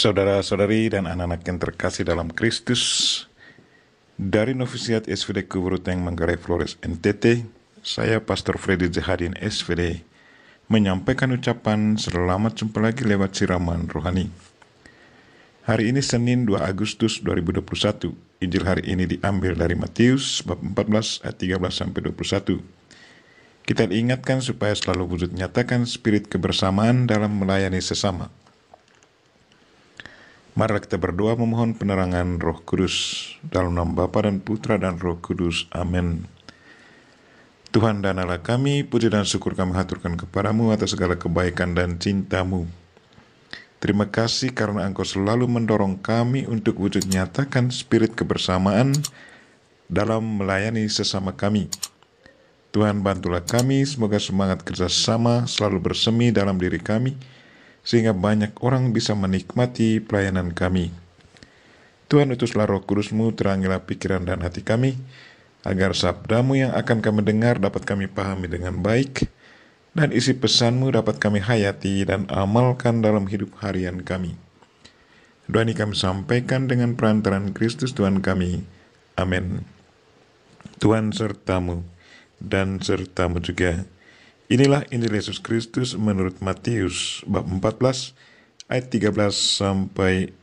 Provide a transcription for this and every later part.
Saudara-saudari dan anak-anak yang terkasih dalam Kristus, dari Novisiat SVD Kuburuteng Manggarai Flores NTT, saya Pastor Freddy Zahadin SVD menyampaikan ucapan selamat jumpa lagi lewat siraman rohani. Hari ini Senin 2 Agustus 2021. Injil hari ini diambil dari Matius bab 14 ayat 13-21. Kita diingatkan supaya selalu wujud nyatakan spirit kebersamaan dalam melayani sesama. Mari kita berdoa memohon penerangan Roh Kudus dalam nama Bapa dan Putra dan Roh Kudus. Amin. Tuhan dan Allah kami, puji dan syukur kami haturkan kepadamu atas segala kebaikan dan cintamu. Terima kasih karena Engkau selalu mendorong kami untuk wujud nyatakan spirit kebersamaan dalam melayani sesama kami. Tuhan bantulah kami, semoga semangat kerjasama selalu bersemi dalam diri kami, sehingga banyak orang bisa menikmati pelayanan kami. Tuhan, utuslah Roh Kudus-Mu, terangilah pikiran dan hati kami, agar sabda-Mu yang akan kami dengar dapat kami pahami dengan baik, dan isi pesan-Mu dapat kami hayati dan amalkan dalam hidup harian kami. Doa ini kami sampaikan dengan perantaraan Kristus Tuhan kami. Amin. Tuhan sertamu, dan sertamu juga. Inilah Injil Yesus Kristus menurut Matius bab 14 ayat 13-21.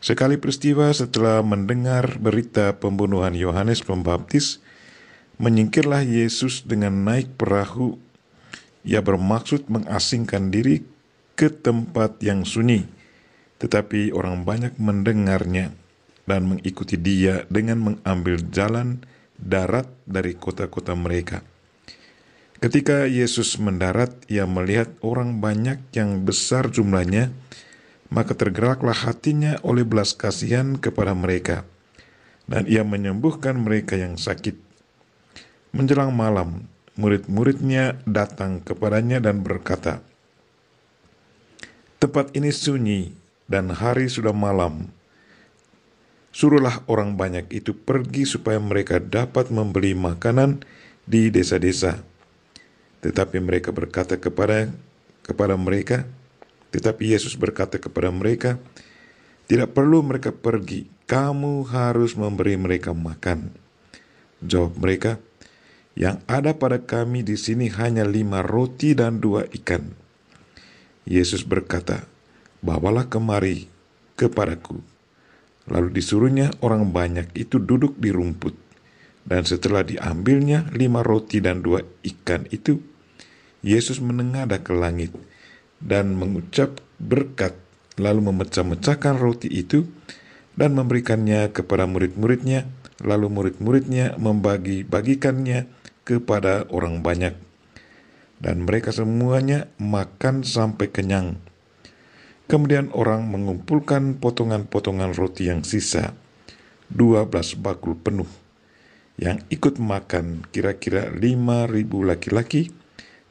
Sekali peristiwa setelah mendengar berita pembunuhan Yohanes Pembaptis, menyingkirlah Yesus dengan naik perahu. Ia bermaksud mengasingkan diri ke tempat yang sunyi, tetapi orang banyak mendengarnya dan mengikuti dia dengan mengambil jalan darat dari kota-kota mereka. Ketika Yesus mendarat, ia melihat orang banyak yang besar jumlahnya, maka tergeraklah hatinya oleh belas kasihan kepada mereka, dan ia menyembuhkan mereka yang sakit. Menjelang malam, murid-muridnya datang kepadanya dan berkata, "Tempat ini sunyi dan hari sudah malam. Suruhlah orang banyak itu pergi supaya mereka dapat membeli makanan di desa-desa." Tetapi Yesus berkata kepada mereka, "Tidak perlu mereka pergi, kamu harus memberi mereka makan." Jawab mereka, "Yang ada pada kami di sini hanya 5 roti dan 2 ikan." Yesus berkata, "Bawalah kemari kepadaku." Lalu disuruhnya orang banyak itu duduk di rumput. Dan setelah diambilnya 5 roti dan 2 ikan itu, Yesus menengadah ke langit dan mengucap berkat, lalu memecah-mecahkan roti itu dan memberikannya kepada murid-muridnya, lalu murid-muridnya membagi-bagikannya kepada orang banyak. Dan mereka semuanya makan sampai kenyang. Kemudian orang mengumpulkan potongan-potongan roti yang sisa, 12 bakul penuh. Yang ikut makan kira-kira 5.000 laki-laki,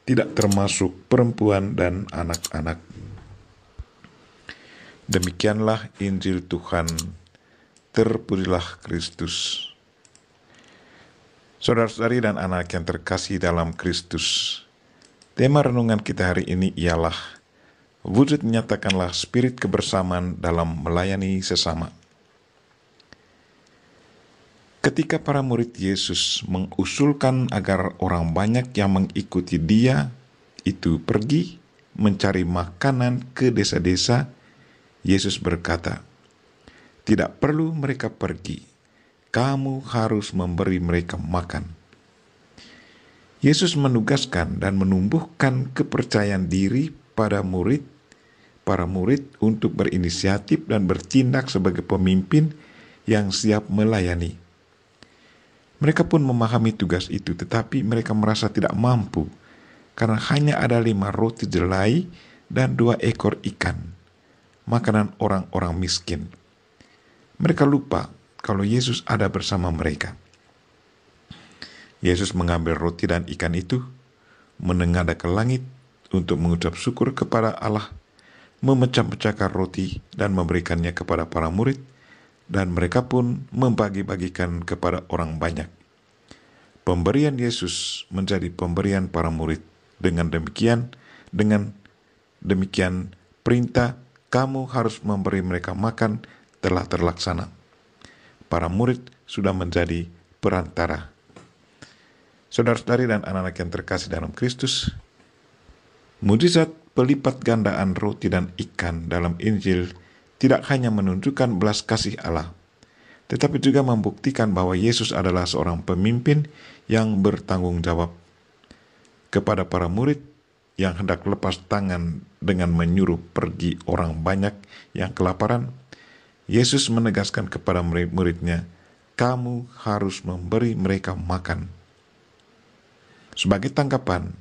tidak termasuk perempuan dan anak-anak. Demikianlah Injil Tuhan. Terpujilah Kristus. Saudara-saudari dan anak yang terkasih dalam Kristus, tema renungan kita hari ini ialah wujud nyatakanlah spirit kebersamaan dalam melayani sesama. Ketika para murid Yesus mengusulkan agar orang banyak yang mengikuti dia itu pergi mencari makanan ke desa-desa, Yesus berkata, "Tidak perlu mereka pergi, kamu harus memberi mereka makan." Yesus menugaskan dan menumbuhkan kepercayaan diri para murid untuk berinisiatif dan bertindak sebagai pemimpin yang siap melayani. Mereka pun memahami tugas itu, tetapi mereka merasa tidak mampu karena hanya ada 5 roti jelai dan 2 ekor ikan, makanan orang-orang miskin. Mereka lupa kalau Yesus ada bersama mereka. Yesus mengambil roti dan ikan itu, menengadah ke langit untuk mengucap syukur kepada Allah, memecah-mecahkan roti dan memberikannya kepada para murid, dan mereka pun membagi-bagikan kepada orang banyak. Pemberian Yesus menjadi pemberian para murid. Dengan demikian, dengan Demikian perintah, kamu harus memberi mereka makan, telah terlaksana. Para murid sudah menjadi perantara. Saudara-saudari dan anak-anak yang terkasih dalam Kristus, mujizat pelipat gandaan roti dan ikan dalam Injil tidak hanya menunjukkan belas kasih Allah, tetapi juga membuktikan bahwa Yesus adalah seorang pemimpin yang bertanggung jawab. Kepada para murid yang hendak lepas tangan dengan menyuruh pergi orang banyak yang kelaparan, Yesus menegaskan kepada murid-muridnya, kamu harus memberi mereka makan. Sebagai tanggapan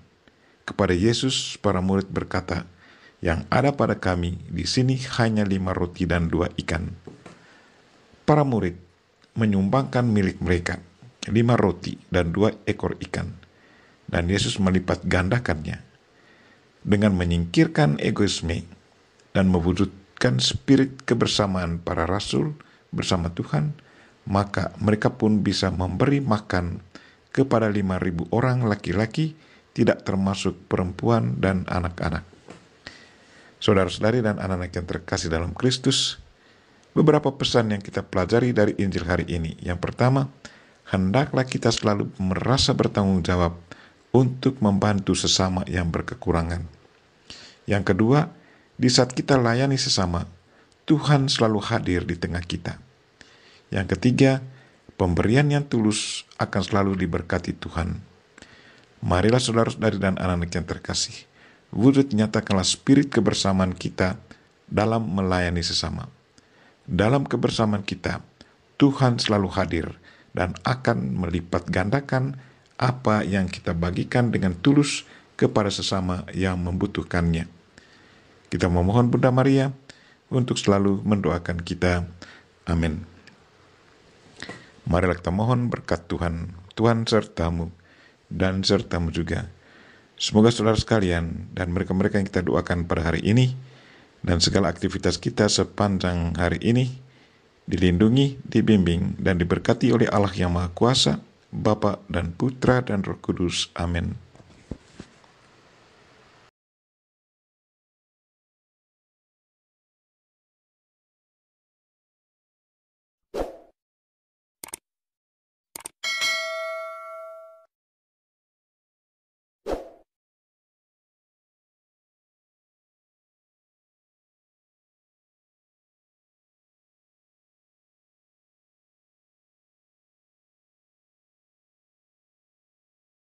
kepada Yesus, para murid berkata, yang ada pada kami di sini hanya 5 roti dan 2 ikan. Para murid menyumbangkan milik mereka, 5 roti dan 2 ekor ikan, dan Yesus melipat gandakannya. Dengan menyingkirkan egoisme dan mewujudkan spirit kebersamaan para rasul bersama Tuhan, maka mereka pun bisa memberi makan kepada 5.000 orang laki-laki, tidak termasuk perempuan dan anak-anak. Saudara-saudari dan anak-anak yang terkasih dalam Kristus, beberapa pesan yang kita pelajari dari Injil hari ini. Yang pertama, hendaklah kita selalu merasa bertanggung jawab untuk membantu sesama yang berkekurangan. Yang kedua, di saat kita layani sesama, Tuhan selalu hadir di tengah kita. Yang ketiga, pemberian yang tulus akan selalu diberkati Tuhan. Marilah saudara-saudari dan anak-anak yang terkasih, wujud nyatakanlah spirit kebersamaan kita dalam melayani sesama. Dalam kebersamaan kita, Tuhan selalu hadir dan akan melipat gandakan apa yang kita bagikan dengan tulus kepada sesama yang membutuhkannya. Kita memohon Bunda Maria untuk selalu mendoakan kita. Amin. Marilah kita mohon berkat Tuhan. Tuhan sertamu dan sertamu juga. Semoga saudara sekalian dan mereka-mereka yang kita doakan pada hari ini dan segala aktivitas kita sepanjang hari ini dilindungi, dibimbing, dan diberkati oleh Allah yang Maha Kuasa, Bapa dan Putra dan Roh Kudus. Amin.